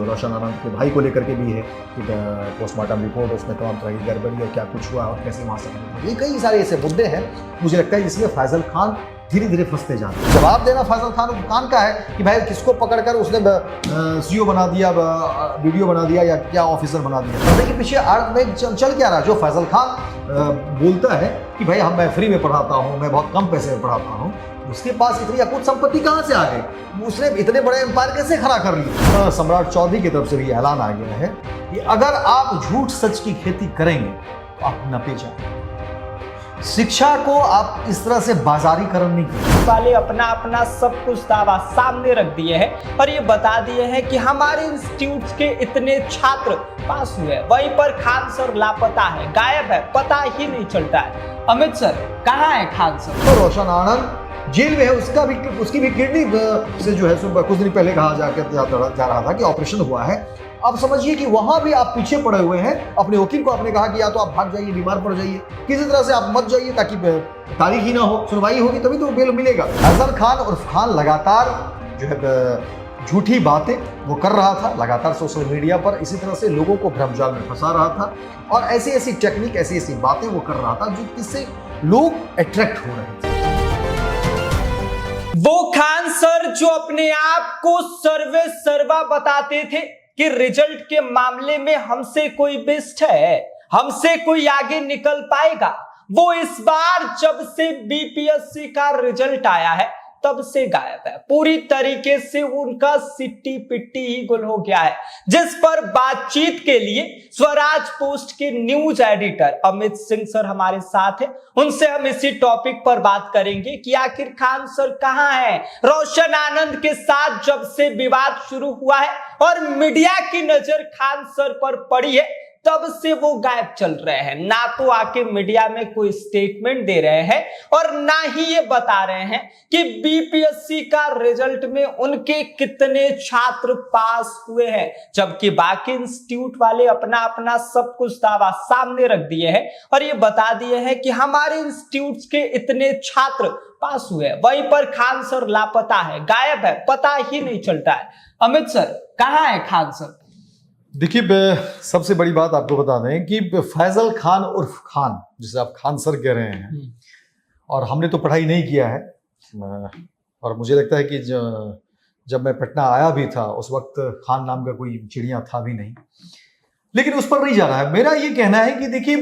रोशन आनंद के भाई को लेकर के भी है कि पोस्टमार्टम रिपोर्ट, उसमें तमाम तरह की गड़बड़ी और क्या कुछ हुआ और कैसे वहाँ से, ये कई सारे ऐसे मुद्दे हैं मुझे लगता है जिसमें फैजल खान धीरे धीरे फंसते जाते हैं। जवाब देना फैजल खान का है कि भाई किसको पकड़कर उसने सीईओ बना दिया, वीडियो बना दिया या क्या ऑफिसर बना दिया। पर्दे के पीछे आर्ट में चल क्या रहा है। जो फैजल खान बोलता है कि भाई मैं फ्री में पढ़ाता हूँ, मैं बहुत कम पैसे में पढ़ाता हूँ, उसके पास इतनी अकूत संपत्ति कहाँ से आ गई, उसने इतने बड़े एम्पायर कैसे खड़ा कर लिया। सम्राट चौधरी की तरफ से भी ऐलान आ गया है कि अगर आप झूठ सच की खेती करेंगे तो आप नपे जाएंगे। शिक्षा को आप इस तरह से बाजारीकरण नहीं करें। वाले अपना सब कुछ दावा सामने रख दिए हैं और ये बता दिए हैं कि हमारे इंस्टीट्यूट के इतने छात्र पास हुए, वहीं पर खान सर लापता है, गायब है, पता ही नहीं चलता है। अमित सर कहाँ है खान सर? तो रोशन आनंद जेल में है, उसकी भी किडनी से जो है कुछ दिन पहले कहा जा रहा था कि ऑपरेशन हुआ है। अब समझिए कि वहां भी आप पीछे पड़े हुए हैं। अपने वकील को आपने कहा कि या तो आप भाग जाइए, बीमार पड़ जाइए, किसी तरह से आप मत जाइए ताकि तारीख ही ना हो, सुनवाई होगी तभी तो बेल मिलेगा। फैजल खान उर्फ खान लगातार जो है झूठी बातें वो कर रहा था, लगातार सोशल मीडिया पर इसी तरह से लोगों को भ्रमजाल में फंसा रहा था और ऐसी टेक्निक, ऐसी बातें वो कर रहा था जिससे लोग अट्रैक्ट हो रहे थे। वो खान सर जो अपने आप को सर्वे सर्वा बताते थे कि रिजल्ट के मामले में हमसे कोई बेस्ट है, हमसे कोई आगे निकल पाएगा, वो इस बार जब से बीपीएससी का रिजल्ट आया है तब से गायब है। पूरी तरीके से उनका सिट्टी पिट्टी ही गुल हो गया है। जिस पर बातचीत के लिए स्वराज पोस्ट के news editor Amit Singh sir हमारे साथ हैं। उनसे हम इसी टॉपिक पर बात करेंगे कि आखिर खान सर कहां है। रोशन आनंद के साथ जब से विवाद शुरू हुआ है और मीडिया की नजर खान सर पर पड़ी है तब से वो गायब चल रहे हैं। ना तो आके मीडिया में कोई स्टेटमेंट दे रहे हैं और ना ही ये बता रहे हैं कि बीपीएससी का रिजल्ट में उनके कितने छात्र पास हुए हैं, जबकि बाकी इंस्टीट्यूट वाले अपना सब कुछ दावा सामने रख दिए हैं और ये बता दिए हैं कि हमारे इंस्टीट्यूट के इतने छात्र पास हुए, वहीं पर खान सर लापता है, गायब है, पता ही नहीं चलता है। अमित सर कहाँ है खान सर? देखिए, सबसे बड़ी बात आपको बता दें कि फैजल खान उर्फ खान, जिसे आप खान सर कह रहे हैं, और हमने तो पढ़ाई नहीं किया है और मुझे लगता है कि जब मैं पटना आया भी था उस वक्त खान नाम का कोई चिड़िया था भी नहीं, लेकिन उस पर नहीं जाना है। मेरा ये कहना है कि देखिए,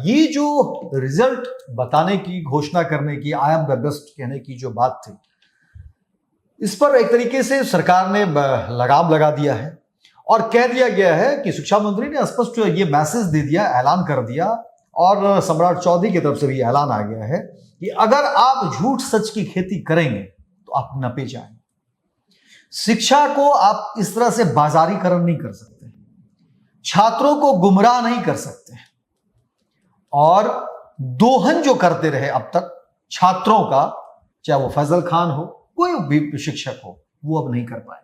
ये जो रिजल्ट बताने की, घोषणा करने की, आई एम द बेस्ट कहने की जो बात थी, इस पर एक तरीके से सरकार ने लगाम लगा दिया है और कह दिया गया है कि शिक्षा मंत्री ने स्पष्ट ये मैसेज दे दिया, ऐलान कर दिया और सम्राट चौधरी की तरफ से भी ऐलान आ गया है कि अगर आप झूठ सच की खेती करेंगे तो आप नपे जाएंगे। शिक्षा को आप इस तरह से बाजारीकरण नहीं कर सकते, छात्रों को गुमराह नहीं कर सकते और दोहन जो करते रहे अब तक छात्रों का, चाहे वो फैजल खान हो, कोई भी शिक्षक हो, वो अब नहीं कर पाए।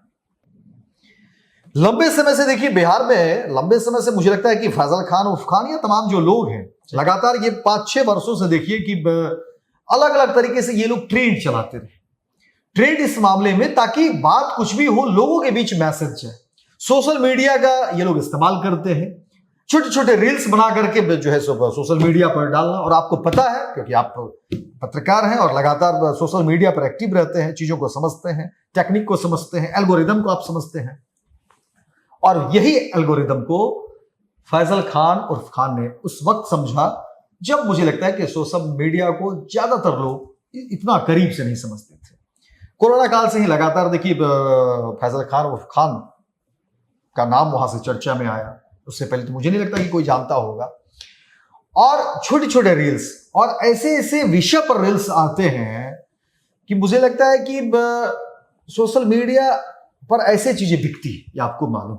लंबे समय से देखिए, बिहार में लंबे समय से मुझे लगता है कि फैजल खान उर्फ खान या तमाम जो लोग हैं लगातार ये 5-6 वर्षों से देखिए कि अलग अलग तरीके से ये लोग ट्रेंड चलाते रहे। ट्रेंड इस मामले में ताकि बात कुछ भी हो, लोगों के बीच मैसेज जाए। सोशल मीडिया का ये लोग इस्तेमाल करते हैं, छोटे छोटे रील्स बना करके जो है सोशल मीडिया पर डालना। और आपको पता है क्योंकि आप पत्रकार हैं और लगातार सोशल मीडिया पर एक्टिव रहते हैं, चीजों को समझते हैं, टेक्निक को समझते हैं, एल्गोरिदम को आप समझते हैं, और यही एल्गोरिदम को फैजल खान उर्फ खान ने उस वक्त समझा जब मुझे लगता है कि सोशल मीडिया को ज्यादातर लोग इतना करीब से नहीं समझते थे। कोरोना काल से ही लगातार देखिए फैजल खान उर्फ खान का नाम वहां से चर्चा में आया। उससे पहले तो मुझे नहीं लगता कि कोई जानता होगा। और छोटे छोटे रील्स और ऐसे विषय पर रील्स आते हैं कि मुझे लगता है कि सोशल मीडिया पर ऐसे चीजें बिकती है, ये आपको मालूम।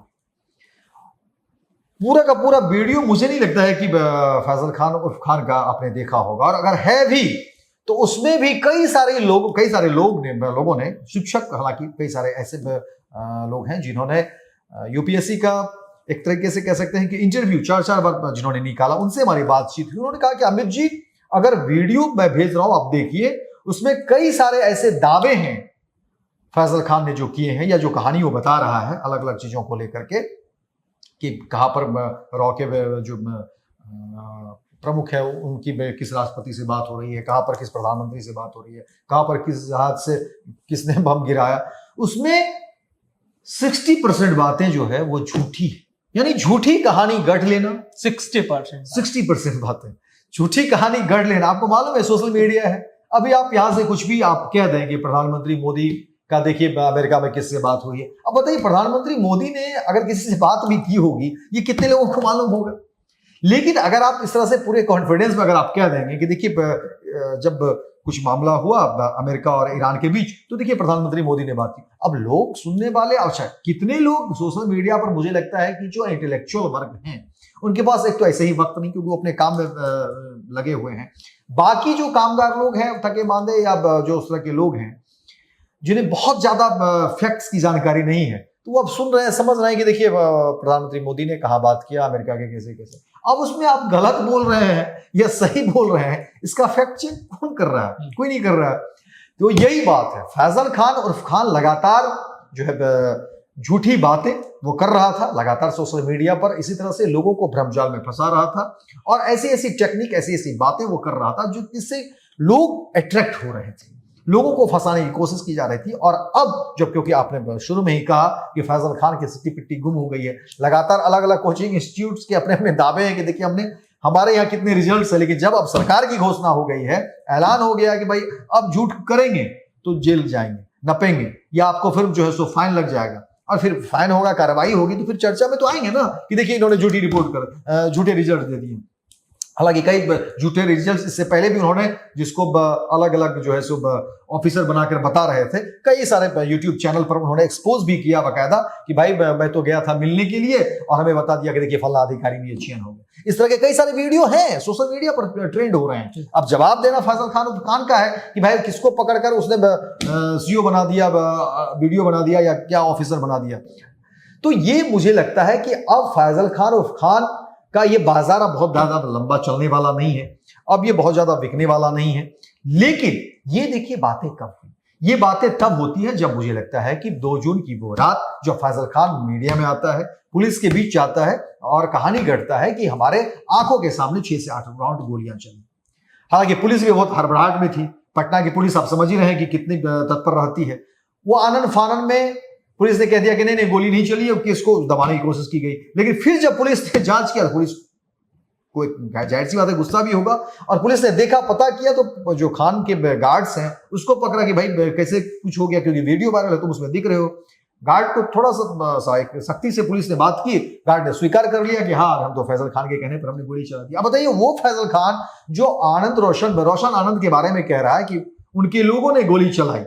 पूरा का पूरा वीडियो मुझे नहीं लगता है कि फैजल खान उर्फ खान का आपने देखा होगा, और अगर है भी तो उसमें भी कई सारे लोगों ने शिक्षक, हालांकि कई सारे ऐसे लोग हैं जिन्होंने यूपीएससी का एक तरीके से कह सकते हैं कि इंटरव्यू 4-4 बार जिन्होंने निकाला, उनसे हमारी बातचीत हुई। उन्होंने कहा कि अमित जी, अगर वीडियो मैं भेज रहा हूं आप देखिए, उसमें कई सारे ऐसे दावे हैं फैजल खान ने जो किए हैं या जो कहानी वो बता रहा है अलग अलग चीजों को लेकर के, कि कहाँ पर रॉ के जो प्रमुख है उनकी किस राष्ट्रपति से बात हो रही है, कहाँ पर किस प्रधानमंत्री से बात हो रही है, कहाँ पर किस जहाज से किसने बम गिराया, उसमें 60% बातें जो है वो झूठी है। यानी झूठी कहानी गढ़ लेना 60% बातें झूठी कहानी गढ़ लेना। आपको मालूम है सोशल मीडिया है, अभी आप यहां से कुछ भी आप कह दें कि प्रधानमंत्री मोदी का देखिए अमेरिका में किससे बात हुई है। अब बताइए प्रधानमंत्री मोदी ने अगर किसी से बात भी की होगी ये कितने लोगों को मालूम होगा। लेकिन अगर आप इस तरह से पूरे कॉन्फिडेंस में अगर आप कह देंगे कि देखिए जब कुछ मामला हुआ अमेरिका और ईरान के बीच तो देखिए प्रधानमंत्री मोदी ने बात की, अब लोग सुनने वाले अच्छा कितने लोग सोशल मीडिया पर, मुझे लगता है कि जो इंटेलेक्चुअल वर्ग हैं उनके पास एक तो ऐसे ही वक्त नहीं क्योंकि वो अपने काम में लगे हुए हैं, बाकी जो कामगार लोग हैं थके मांदे या जो उस तरह के लोग हैं जिन्हें बहुत ज्यादा फैक्ट्स की जानकारी नहीं है तो वो अब सुन रहे हैं, समझ रहे हैं कि देखिए प्रधानमंत्री मोदी ने कहाँ बात किया अमेरिका के कैसे कैसे। अब उसमें आप गलत बोल रहे हैं या सही बोल रहे हैं, इसका फैक्ट चेक कौन कर रहा है? कोई नहीं कर रहा है। तो यही बात है, फैजल खान उर्फ खान लगातार जो है झूठी बातें वो कर रहा था लगातार सोशल मीडिया पर, इसी तरह से लोगों को भ्रमजाल में फंसा रहा था और ऐसी ऐसी टेक्निक ऐसी ऐसी बातें वो कर रहा था जो जिससे लोग अट्रैक्ट हो रहे थे, लोगों को फंसाने की कोशिश की जा रही थी। और अब जब क्योंकि आपने शुरू में ही कहा कि फैजल खान की सिट्टी पिट्टी गुम हो गई है, लगातार अलग अलग कोचिंग इंस्टीट्यूट्स के अपने अपने दावे हैं कि देखिए हमने हमारे यहाँ कितने रिजल्ट्स है, लेकिन जब अब सरकार की घोषणा हो गई है, ऐलान हो गया कि भाई अब झूठ करेंगे तो जेल जाएंगे, नपेंगे या आपको फिर जो है सो फाइन लग जाएगा और फिर फाइन होगा, कार्रवाई होगी तो फिर चर्चा में तो आएंगे ना कि देखिए इन्होंने झूठी रिपोर्ट कर झूठे रिजल्ट दे दिए। हालांकि कई झूठे रिजल्ट इससे पहले भी उन्होंने जिसको अलग अलग जो है सो ऑफिसर बनाकर बता रहे थे, कई सारे यूट्यूब चैनल पर उन्होंने एक्सपोज भी किया बाकायदा कि भाई मैं तो गया था मिलने के लिए और हमें बता दिया कि देखिए फला अधिकारी भी चयन हो गया। इस तरह के कई सारे वीडियो हैं सोशल मीडिया पर ट्रेंड हो रहे हैं। अब जवाब देना फैजल खान का है कि भाई किसको पकड़कर उसने सीईओ बना दिया, वीडियो बना दिया या क्या ऑफिसर बना दिया। तो ये मुझे लगता है कि अब फैजल खान उर्फ खान का ये बाजार अब बहुत ज्यादा लंबा चलने वाला नहीं है, अब ये बहुत ज्यादा बिकने वाला नहीं है। लेकिन ये देखिए बातें कब हुई, ये बातें तब होती है जब मुझे लगता है कि 2 जून की वो रात जो फैजल खान मीडिया में आता है, पुलिस के बीच आता है और कहानी गढ़ता है कि हमारे आंखों के सामने 6 से 8 राउंड गोलियां चली। हालांकि पुलिस भी बहुत हड़बड़ाहट में थी, पटना की पुलिस आप समझ ही रहे हैं कि कितनी तत्पर रहती है। वो आनन फानन में पुलिस ने कह दिया कि नहीं गोली नहीं चली, अब केस को दबाने की कोशिश की गई। लेकिन फिर जब पुलिस ने जांच किया, पुलिस को जाहिर सी बात है गुस्सा भी होगा, और पुलिस ने देखा पता किया तो जो खान के गार्ड्स हैं उसको पकड़ा कि भाई कैसे कुछ हो गया, क्योंकि वीडियो वायरल है तुम उसमें दिख रहे हो। गार्ड को थोड़ा सा सख्ती से पुलिस ने बात की, गार्ड ने स्वीकार कर लिया कि हाँ हम तो फैजल खान के कहने पर हमने गोली चला दी। अब बताइए वो फैजल खान जो रोशन आनंद के बारे में कह रहा है कि उनके लोगों ने गोली चलाई,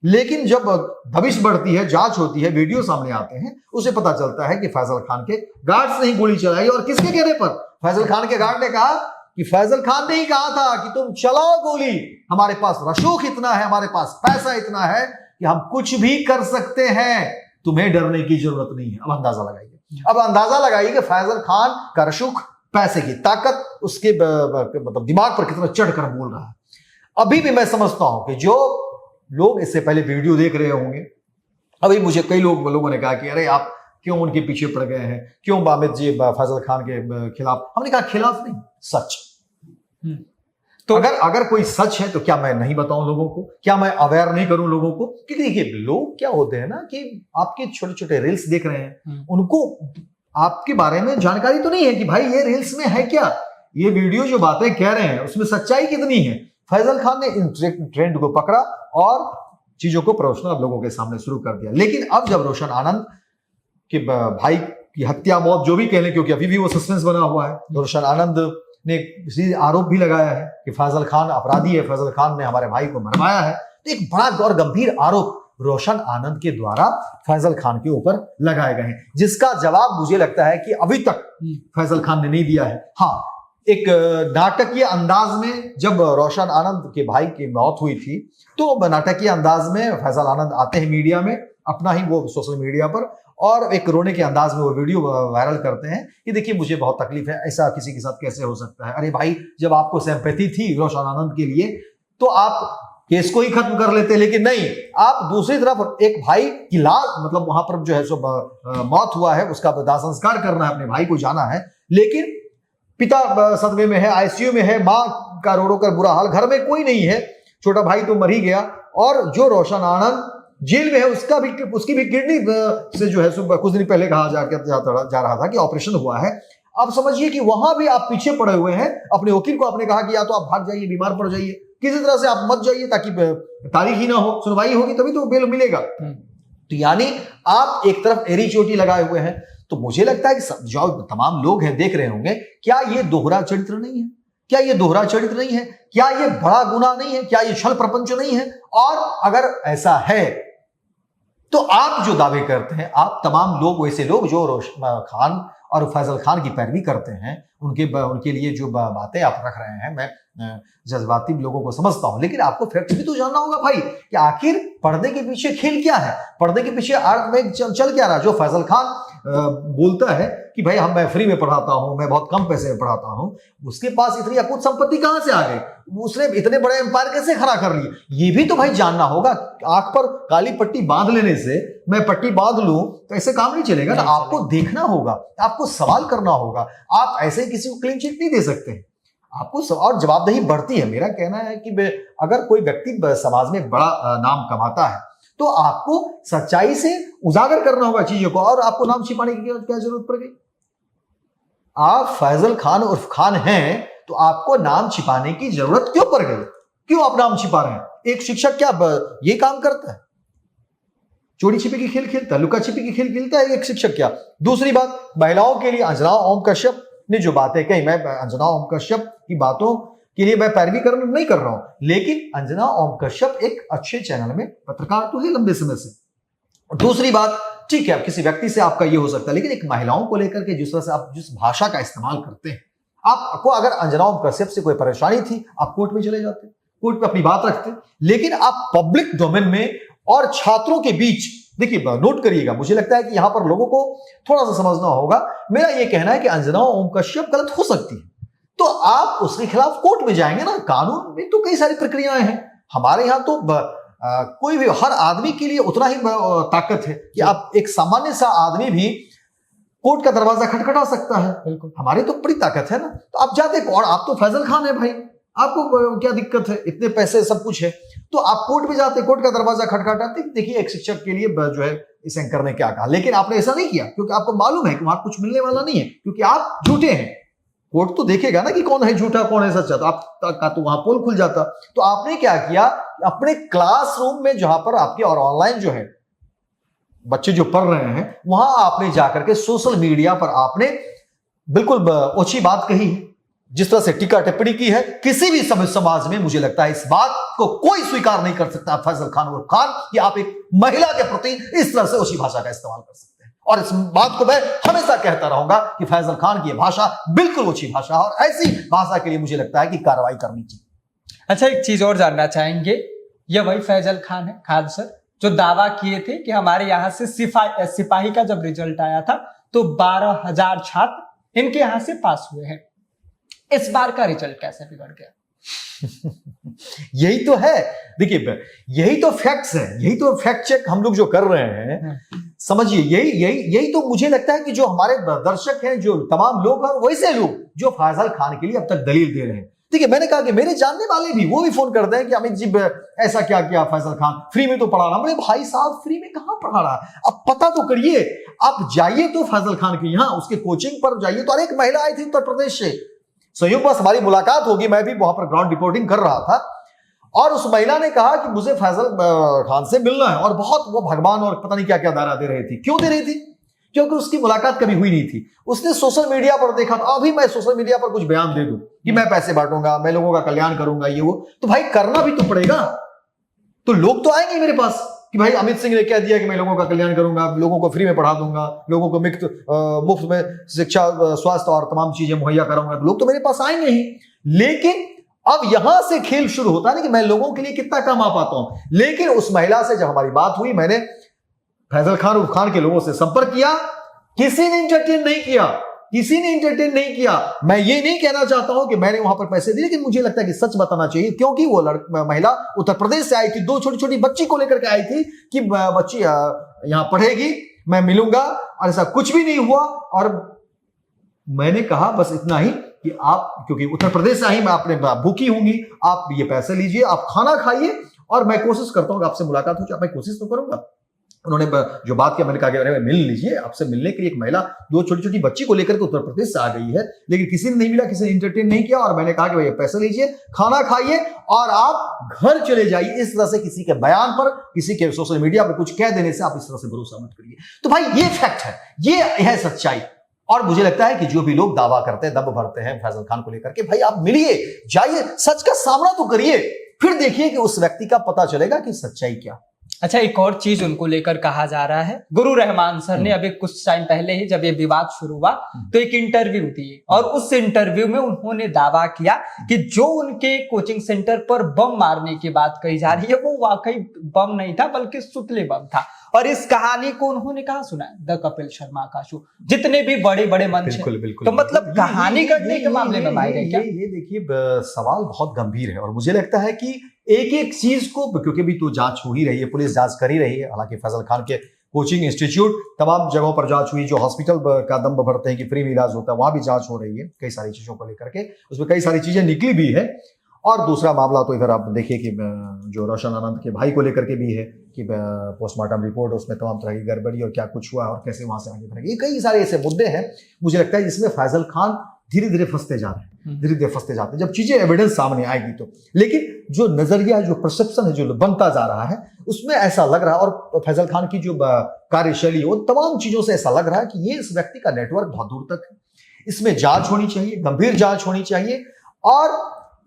लेकिन जब दबिश बढ़ती है, जांच होती है, वीडियो सामने आते हैं, उसे पता चलता है कि फैजल खान के गार्ड्स ने ही गोली चलाई। और किसके कहने पर? फैजल खान के गार्ड ने कहा कि फैजल खान ने ही कहा था कि तुम चलाओ गोली, हमारे पास रसूख इतना है, हमारे पास पैसा इतना है कि हम कुछ भी कर सकते हैं, तुम्हें डरने की जरूरत नहीं है। अब अंदाजा लगाइए, अब अंदाजा लगाइए कि फैजल खान का रसूख, पैसे की ताकत उसके मतलब दिमाग पर कितना चढ़कर बोल रहा है। अभी भी मैं समझता हूं कि जो लोग इससे पहले वीडियो देख रहे होंगे, अभी मुझे कई लोगों ने कहा कि अरे आप क्यों उनके पीछे पड़ गए हैं, क्यों बामिद जी फैजल खान के खिलाफ। हमने कहा खिलाफ नहीं, सच। तो अगर कोई सच है तो क्या मैं नहीं बताऊं लोगों को, क्या मैं अवेयर नहीं करूं लोगों को? क्योंकि देखिए लोग क्या होते हैं ना कि आपके छोटे छोटे रील्स देख रहे हैं, उनको आपके बारे में जानकारी तो नहीं है कि भाई ये रील्स में है क्या, ये वीडियो जो बातें कह रहे हैं उसमें सच्चाई कितनी है। फैजल खान ने इन ट्रेंड को पकड़ा और चीजों को प्रोफेशनल लोगों के सामने शुरू कर दिया। लेकिन अब जब रोशन आनंद के भाई की हत्या, मौत जो भी कह लें, क्योंकि अभी भी वो सस्पेंस बना हुआ है, तो रोशन आनंद ने आरोप भी लगाया है कि फैजल खान अपराधी है, फैजल खान ने हमारे भाई को मरवाया है। तो एक बड़ा और गंभीर आरोप रोशन आनंद के द्वारा फैजल खान के ऊपर लगाए गए हैं, जिसका जवाब मुझे लगता है कि अभी तक फैजल खान ने नहीं दिया है। हाँ, एक नाटकीय अंदाज में जब रोशन आनंद के भाई की मौत हुई थी तो नाटकीय अंदाज में फैजल आनंद आते हैं मीडिया में, अपना ही वो सोशल मीडिया पर, और एक रोने के अंदाज में वो वीडियो वायरल करते हैं कि देखिए मुझे बहुत तकलीफ है, ऐसा किसी के साथ कैसे हो सकता है। अरे भाई, जब आपको सिंपैथी थी रोशन आनंद के लिए तो आप केस को ही खत्म कर लेते, लेकिन नहीं, आप दूसरी तरफ एक भाई की लाश, मतलब वहां पर जो है सो मौत हुआ है, उसका दाह संस्कार करना है, अपने भाई को जाना है, लेकिन पिता सदमे में है, आईसीयू में है, माँ का रो रो कर बुरा हाल, घर में कोई नहीं है, छोटा भाई तो मर ही गया, और जो रोशन आनंद जेल में है उसकी भी किडनी से जो है सो कुछ दिन पहले कहा जा रहा था कि ऑपरेशन हुआ है। आप समझिए कि वहां भी आप पीछे पड़े हुए हैं। अपने वकील को आपने कहा कि या तो आप भाग जाइए, बीमार पड़ जाइए, किसी तरह से आप मत जाइए ताकि तारीख ही ना हो, सुनवाई होगी तभी तो बेल मिलेगा। तो यानी आप एक तरफ एरी चोटी लगाए हुए हैं। तो मुझे लगता है कि जो तमाम लोग हैं देख रहे होंगे, क्या ये दोहरा चरित्र नहीं है? क्या ये दोहरा चरित्र नहीं है? क्या ये बड़ा गुनाह नहीं है? क्या ये छल प्रपंच नहीं है? और अगर ऐसा है तो आप जो दावे करते हैं, आप तमाम लोग, वैसे लोग जो रोशन खान और फैजल खान की पैरवी करते हैं, उनके लिए जो बातें आप रख रहे हैं, मैं जज्बाती लोगों को समझता हूं, लेकिन आपको फैक्ट भी तो जानना होगा भाई कि आखिर पर्दे के पीछे खेल क्या है, पर्दे के पीछे आर्ट में चल क्या रहा। जो फैजल खान बोलता है कि भाई मैं फ्री में पढ़ाता हूं, मैं बहुत कम पैसे में पढ़ाता हूं, उसके पास इतनी अकूत संपत्ति कहां से आ गई? उसने इतने बड़े एम्पायर कैसे खड़ा कर लिए? ये भी तो भाई जानना होगा। आंख पर काली पट्टी बांध लेने से, मैं पट्टी बांध लूं तो ऐसे काम नहीं चलेगा ना। आपको देखना होगा, आपको सवाल करना होगा। आप ऐसे ही किसी को क्लीन चिट नहीं दे सकते। आपको और जवाबदेही बढ़ती है। मेरा कहना है कि अगर कोई व्यक्ति समाज में बड़ा नाम कमाता है तो आपको सच्चाई से उजागर करना होगा चीजों को, और आपको नाम छिपाने की क्या जरूरत पड़ गई? आप फैजल खान उर्फ खान हैं तो आपको नाम छिपाने की जरूरत क्यों पड़ गई? क्यों आप नाम छिपा रहे हैं? एक शिक्षक क्या ये काम करता है? चोरी छिपी की खेल खेलता है, लुका छिपी की खेल खेलता है एक शिक्षक क्या? दूसरी बात, महिलाओं के लिए अंजना ओम कश्यप ने जो बातें कही, मैं अंजना ओम कश्यप की बातों के लिए मैं पैरवी नहीं कर रहा हूं, लेकिन अंजना ओम कश्यप एक अच्छे चैनल में पत्रकार तो है लंबे समय से। दूसरी बात, ठीक है, किसी व्यक्ति से आपका ये हो सकता है, लेकिन एक महिलाओं को लेकर के जिस तरह से आप जिस भाषा का इस्तेमाल करते हैं, आपको अगर अंजना ओम कश्यप से कोई परेशानी थी, आप कोर्ट में चले जाते, कोर्ट में अपनी बात रखते, लेकिन आप पब्लिक डोमेन में और छात्रों के बीच, देखिए नोट करिएगा, मुझे लगता है कि यहां पर लोगों को थोड़ा सा समझना होगा। मेरा यह कहना है कि अंजना ओम कश्यप गलत हो सकती है तो आप उसके खिलाफ कोर्ट में जाएंगे ना। कानून में तो कई सारी प्रक्रियाएं हैं। हमारे यहां तो कोई भी, हर आदमी के लिए उतना ही ताकत है कि आप एक सामान्य सा आदमी भी कोर्ट का दरवाजा खटखटा सकता है। बिल्कुल, हमारी तो बड़ी ताकत है ना। तो आप जाते, और आप तो फैजल खान है भाई, आपको क्या दिक्कत है? इतने पैसे, सब कुछ है, तो आप कोर्ट में जाते, कोर्ट का दरवाजा खटखटाते। देखिए एक शिक्षक के लिए जो है इस एंकर ने क्या कहा, लेकिन आपने ऐसा नहीं किया क्योंकि आपको मालूम है कि वहां कुछ मिलने वाला नहीं है, क्योंकि आप झूठे हैं। कोर्ट तो देखेगा ना कि कौन है झूठा, कौन है सच्चा, तो आपका तो वहां पोल खुल जाता। तो आपने क्या किया, अपने क्लासरूम में जहां पर आपके, और ऑनलाइन जो है बच्चे जो पढ़ रहे हैं, वहां आपने जाकर के सोशल मीडिया पर आपने बिल्कुल ओछी बात कही है, जिस तरह से टीका टिप्पणी की है। किसी भी समाज में मुझे लगता है इस बात को कोई स्वीकार नहीं कर सकता फैजल खान और खान कि आप एक महिला के प्रति इस तरह से ओछी भाषा का इस्तेमाल कर सकते हैं। और इस बात को मैं हमेशा कहता रहूंगा कि फैजल खान की भाषा बिल्कुल ओछी भाषा, और ऐसी भाषा के लिए मुझे लगता है कि कार्रवाई करनी चाहिए। अच्छा, एक चीज और जानना चाहेंगे, ये वही फैजल खान है, खान सर, जो दावा किए थे कि हमारे यहाँ से सिपाही का जब रिजल्ट आया था तो 12,000 छात्र इनके यहाँ से पास हुए हैं। इस बार का रिजल्ट कैसे बिगड़ गया? यही तो है, देखिए यही तो फैक्ट्स है, यही तो फैक्ट चेक हम लोग जो कर रहे हैं, समझिए यही तो मुझे लगता है कि जो हमारे दर्शक हैं, जो तमाम लोग हैं, वैसे लोग जो फैजल खान के लिए अब तक दलील दे रहे हैं। देखिए मैंने कहा कि मेरे जानने वाले भी, वो भी फोन करते हैं कि अमित जी ऐसा क्या किया फैजल खान, फ्री में तो पढ़ा रहा। बोले भाई साहब फ्री में कहां पढ़ा रहा, अब पता तो करिए। आप जाइए तो फैजल खान के यहाँ उसके कोचिंग पर जाइए, तो एक महिला आई थी उत्तर प्रदेश से, संयोग बस हमारी मुलाकात होगी, मैं भी वहां पर ग्राउंड रिपोर्टिंग कर रहा था, और उस महिला ने कहा कि मुझे फैजल खान से मिलना है, और बहुत वो भगवान और पता नहीं क्या क्या दारा दे रही थी। क्यों दे रही थी? क्योंकि उसकी मुलाकात कभी हुई नहीं थी, उसने सोशल मीडिया पर देखा था। अभी मैं सोशल मीडिया पर कुछ बयान दे दूं कि मैं पैसे बांटूंगा, मैं लोगों का कल्याण करूंगा, ये वो, तो भाई करना भी तो पड़ेगा। तो लोग तो आएंगे मेरे पास कि भाई अमित सिंह ने कह दिया कि मैं लोगों का कल्याण करूंगा, लोगों को फ्री में पढ़ा दूंगा, लोगों को मुफ्त में शिक्षा, स्वास्थ्य और तमाम चीजें मुहैया कराऊंगा, तो लोग तो मेरे पास आएंगे ही। लेकिन अब यहां से खेल शुरू होता है ना कि मैं लोगों के लिए कितना कम आ पाता हूं। लेकिन उस महिला से जब हमारी बात हुई, मैंने फैजल खान उर्फ खान के लोगों से संपर्क किया, किसी ने इंटरटेन नहीं किया, किसी ने इंटरटेन नहीं किया। मैं ये नहीं कहना चाहता हूं कि मैंने वहां पर पैसे दिए, लेकिन मुझे लगता है कि सच बताना चाहिए, क्योंकि वो महिला उत्तर प्रदेश से आई थी, 2 छोटी छोटी बच्ची को लेकर के आई थी कि बच्ची यहां पढ़ेगी, मैं मिलूंगा, और ऐसा कुछ भी नहीं हुआ। और मैंने कहा बस इतना ही कि आप, क्योंकि उत्तर प्रदेश से आई, मैं अपने भूखी होंगी, आप ये पैसे लीजिए, आप खाना खाइए, और मैं कोशिश करता हूं कि आपसे मुलाकात हो जाए। मैं कोशिश तो करूंगा। उन्होंने जो बात किया, मैंने कहा कि अरे मिल लीजिए, आपसे मिलने के लिए एक महिला 2 छोटी छोटी बच्ची को लेकर के उत्तर प्रदेश से आ गई है, लेकिन किसी ने नहीं मिला, किसी ने इंटरटेन नहीं किया। और मैंने कहा कि भैया पैसे लीजिए, खाना खाइए, और आप घर चले जाइए। इस तरह से किसी के बयान पर, किसी के सोशल मीडिया पर कुछ कह देने से आप इस तरह से भरोसा मत करिए। तो भाई ये फैक्ट है, ये है सच्चाई। और मुझे लगता है कि जो भी लोग दावा करते हैं, दब भरते हैं फैजल खान को लेकर के, भाई आप मिलिए, जाइए, सच का सामना तो करिए, फिर देखिए कि उस व्यक्ति का पता चलेगा कि सच्चाई क्या। अच्छा, एक और चीज उनको लेकर कहा जा रहा है, गुरु रहमान सर ने अभी कुछ टाइम पहले ही, जब ये विवाद शुरू हुआ, तो एक इंटरव्यू दिए, और उस इंटरव्यू में उन्होंने दावा किया कि जो उनके कोचिंग सेंटर पर बम मारने की बात कही जा रही है, वो वाकई बम नहीं था, बल्कि सुतले बम था। और इस कहानी को उन्होंने कहा सुना, द कपिल शर्मा का शो, जितने भी बड़े बड़े मंच हैं, तो मतलब कहानी करने के मामले में मायने क्या? ये देखिए, सवाल बहुत गंभीर है, और मुझे लगता है कि एक एक चीज को, क्योंकि अभी तो जांच हो ही रही है, पुलिस जांच कर ही रही है। हालांकि फैजल खान के कोचिंग इंस्टीट्यूट, तमाम जगहों पर जांच हुई, जो हॉस्पिटल का दम भरते हैं कि फ्री में इलाज होता है, वहां भी जांच हो रही है कई सारी चीजों को लेकर के, उसमें कई सारी चीजें निकली भी है। और दूसरा मामला तो इधर आप देखिए कि जो रोशन आनंद के भाई को लेकर के भी है कि पोस्टमार्टम रिपोर्ट, उसमें तमाम तरह की गड़बड़ी और क्या कुछ हुआ और कैसे वहां से आगे बढ़ेगा, ये कई सारे ऐसे मुद्दे हैं मुझे लगता है जिसमें फैजल खान धीरे धीरे फंसते जा रहे हैं, धीरे धीरे फंसते जाते हैं, जब चीजें एविडेंस सामने आएगी तो। लेकिन जो नजरिया, जो परसेप्शन है, जो बनता जा रहा है, उसमें ऐसा लग रहा है, और फैजल खान की जो कार्यशैली, वो तमाम चीजों से ऐसा लग रहा है कि ये इस व्यक्ति का नेटवर्क बहुत दूर तक है। इसमें जांच होनी चाहिए, गंभीर जांच होनी चाहिए। और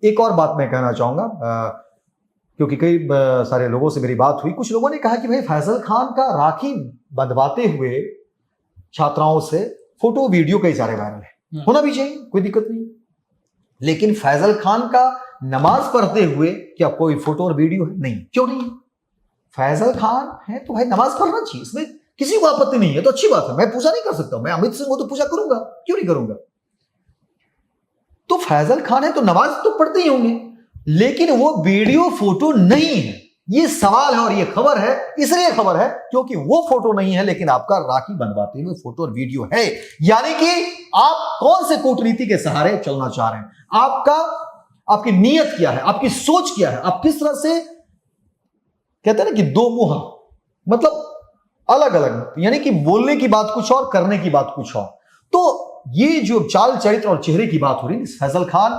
एक और बात मैं कहना चाहूंगा, क्योंकि कई सारे लोगों से मेरी बात हुई, कुछ लोगों ने कहा कि भाई फैजल खान का राखी बंधवाते हुए छात्राओं से फोटो वीडियो कई सारे वायरल है, होना भी चाहिए, कोई दिक्कत नहीं। लेकिन फैजल खान का नमाज पढ़ते हुए क्या कोई फोटो और वीडियो है? नहीं। क्यों नहीं है? फैजल खान है तो भाई नमाज पढ़ना चाहिए, इसमें किसी को आपत्ति नहीं है, तो अच्छी बात है। मैं पूजा नहीं कर सकता, मैं अमित सिंह को तो पूजा करूंगा, क्यों नहीं करूंगा? तो फैजल खान है तो नमाज तो पढ़ते ही होंगे, लेकिन वो वीडियो फोटो नहीं है। ये सवाल है, और ये खबर है, इसलिए खबर है क्योंकि वो फोटो नहीं है, लेकिन आपका राखी बंधवाते हुए फोटो और वीडियो है। यानी कि आप कौन से कूटनीति के सहारे चलना चाह रहे हैं, आपकी नीयत क्या है, आपकी सोच क्या है, आप किस तरह से, कहते हैं ना कि दो मुंह, मतलब अलग अलग, यानी कि बोलने की बात कुछ और, करने की बात कुछ और। तो ये जो चाल चरित्र और चेहरे की बात हो रही है, फैजल खान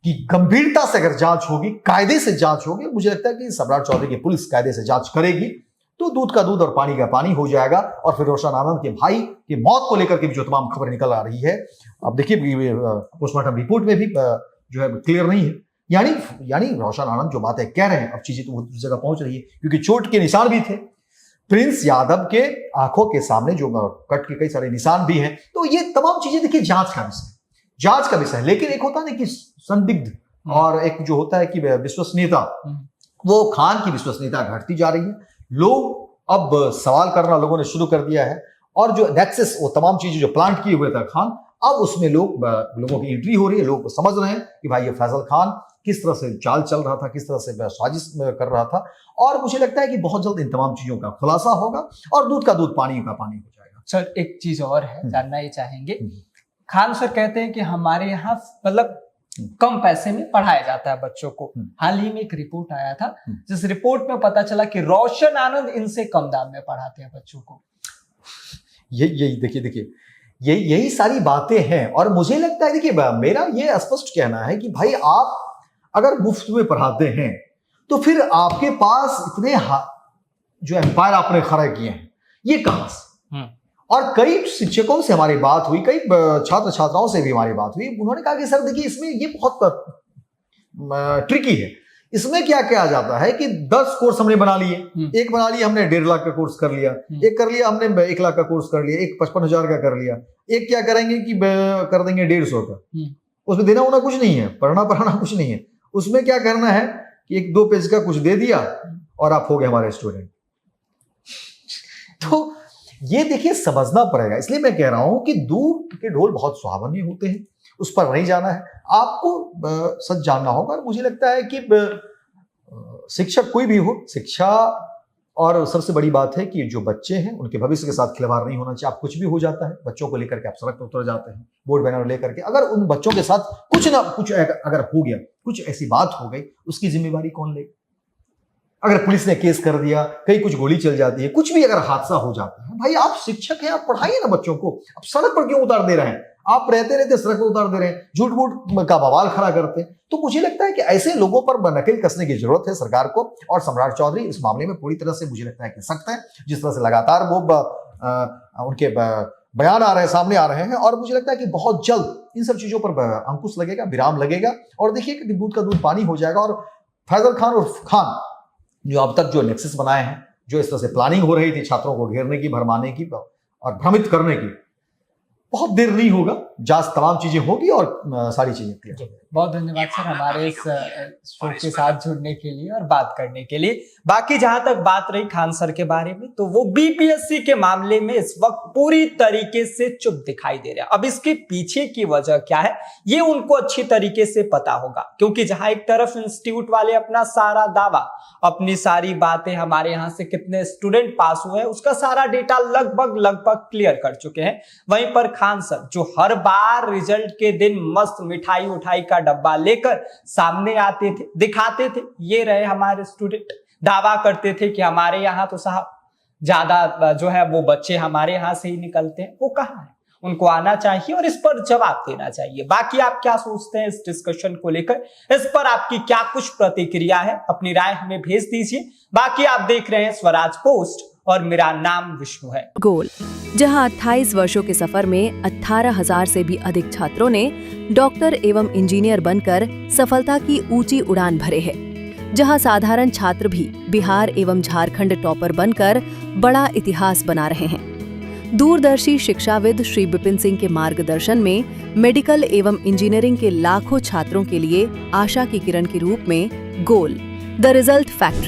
की गंभीरता से अगर जांच होगी, कायदे से जांच होगी, मुझे लगता है कि सम्राट चौधरी की पुलिस कायदे से जांच करेगी, तो दूध का दूध और पानी का पानी हो जाएगा। और फिर रोशन आनंद के भाई की मौत को लेकर के भी जो तमाम खबर निकल आ रही है, अब देखिए पोस्टमार्टम रिपोर्ट में भी जो है क्लियर नहीं है। यानी रोशन आनंद जो बातें कह रहे हैं, अब चीजें तो बहुत जगह पहुंच रही है, क्योंकि चोट के निशान भी थे, प्रिंस यादव के आंखों के सामने जो कट के कई सारे निशान भी हैं। तो ये तमाम चीजें देखिए जांच का विषय। लेकिन एक होता है ना कि संदिग्ध, और एक जो होता है कि विश्वसनीयता, वो खान की विश्वसनीयता घटती जा रही है। लोग अब सवाल करना लोगों ने शुरू कर दिया है, और जो नेक्सस, वो तमाम चीजें जो प्लांट किए हुए था खान, अब उसमें लोगों की एंट्री हो रही है। लोग समझ रहे हैं कि भाई ये फैजल खान किस तरह से चाल चल रहा था, किस तरह से साजिश कर रहा था। और मुझे लगता है कि बहुत जल्द इन तमाम चीजों का खुलासा होगा, और दूध का दूध पानी का पानी हो जाएगा। सर, एक चीज और है, जानना ही चाहेंगे, खान सर कहते हैं कि हमारे यहाँ मतलब कम पैसे में पढ़ाया जाता है बच्चों को। हाल ही में एक रिपोर्ट आया था, जिस रिपोर्ट में पता चला कि रोशन आनंद इनसे कम दाम में पढ़ाते हैं बच्चों को। यही देखिए यही सारी बातें हैं। और मुझे लगता है, देखिए मेरा ये स्पष्ट कहना है कि भाई आप अगर मुफ्त में पढ़ाते हैं, तो फिर आपके पास इतने जो एम्पायर आपने खड़े किए हैं, ये कहां से? और कई शिक्षकों से हमारी बात हुई, कई छात्र छात्राओं से भी हमारी बात हुई, उन्होंने कहा कि सर देखिए इसमें ये बहुत ट्रिकी है। इसमें क्या किया जाता है कि 10 कोर्स हमने बना लिए, एक बना लिया हमने 1.5 लाख का कोर्स कर लिया, एक कर लिया हमने 1 लाख का कोर्स कर लिया, एक 55,000 का कर लिया, एक क्या करेंगे कि कर देंगे 150 का। उसमें देना होना कुछ नहीं है, पढ़ाना कुछ नहीं है। उसमें क्या करना है कि 1-2 पेज का कुछ दे दिया और आप हो गए हमारे स्टूडेंट। तो ये देखिए समझना पड़ेगा। इसलिए मैं कह रहा हूं कि दूर के ढोल बहुत सुहावने होते हैं, उस पर नहीं जाना है। आपको सच जानना होगा। और मुझे लगता है कि शिक्षक कोई भी हो, शिक्षा और सबसे बड़ी बात है कि जो बच्चे हैं उनके भविष्य के साथ खिलवाड़ नहीं होना चाहिए। आप कुछ भी हो जाता है, बच्चों को लेकर के आप सड़क पर उतर जाते हैं, बोर्ड बैनर लेकर के। अगर उन बच्चों के साथ कुछ ना कुछ अगर हो गया, कुछ ऐसी बात हो गई, उसकी जिम्मेवारी कौन लेगा? अगर पुलिस ने केस कर दिया, कहीं कुछ गोली चल जाती है, कुछ भी अगर हादसा हो जाता है, भाई आप शिक्षक हैं, आप पढ़ाइए ना बच्चों को। आप सड़क पर क्यों उतार दे रहे हैं? आप रहते रहते सड़क पर उतार दे रहे हैं, झूठ मूठ का बवाल खड़ा करते हैं। तो मुझे लगता है कि ऐसे लोगों पर नकेल कसने की जरूरत है सरकार को। और सम्राट चौधरी इस मामले में पूरी तरह से मुझे लगता है कि सख्त है। जिस तरह से लगातार वो उनके बयान आ रहे हैं, सामने आ रहे हैं, और मुझे लगता है कि बहुत जल्द इन सब चीजों पर अंकुश लगेगा, विराम लगेगा। और देखिए कि दूध का दूध पानी हो जाएगा। और फैजल खान उर्फ खान जो अब तक जो नेक्सस बनाए हैं, जो इस तरह से प्लानिंग हो रही थी छात्रों को घेरने की, भरमाने की और भ्रमित करने की, बहुत देर नहीं होगा, जांच तमाम चीजें होगी और सारी चीजें क्लियर। बहुत धन्यवाद सर हमारे इस शो के साथ जुड़ने के लिए और बात करने के लिए। बाकी जहां तक बात रही खान सर के बारे में, तो वो बीपीएससी के मामले में इस वक्त पूरी तरीके से चुप दिखाई दे रहे हैं। अब इसके पीछे की वजह क्या है ये उनको अच्छी तरीके से पता होगा, क्योंकि जहां एक तरफ इंस्टीट्यूट वाले अपना सारा दावा, अपनी सारी बातें, हमारे यहाँ से कितने स्टूडेंट पास हुए हैं उसका सारा डेटा लगभग क्लियर कर चुके हैं, वहीं पर खान सर जो हर बार रिजल्ट के दिन मस्त मिठाई उठाई का डब्बा लेकर सामने आते थे, दिखाते थे, ये रहे हमारे स्टूडेंट, दावा करते थे कि हमारे यहाँ तो साहब ज्यादा जो है वो बच्चे हमारे यहाँ से ही निकलते हैं। वो कहाँ है? उनको आना चाहिए और इस पर जवाब देना चाहिए। बाकी आप क्या सोचते हैं इस डिस्कशन को लेकर? इस पर आपकी क्या कुछ प्रतिक्रिया है? अपनी राय हमें भेज दीजिए। बाकी आप देख रहे हैं स्वराज पोस्ट और मेरा नाम विष्णु है। गोल, जहां 28 वर्षों के सफर में 18,000 से भी अधिक छात्रों ने डॉक्टर एवं इंजीनियर बनकर सफलता की ऊंची उड़ान भरे है, जहां साधारण छात्र भी बिहार एवं झारखंड टॉपर बनकर बड़ा इतिहास बना रहे हैं। दूरदर्शी शिक्षाविद श्री विपिन सिंह के मार्गदर्शन में मेडिकल एवं इंजीनियरिंग के लाखों छात्रों के लिए आशा की किरण के रूप में गोल, द रिजल्ट फैक्ट्री,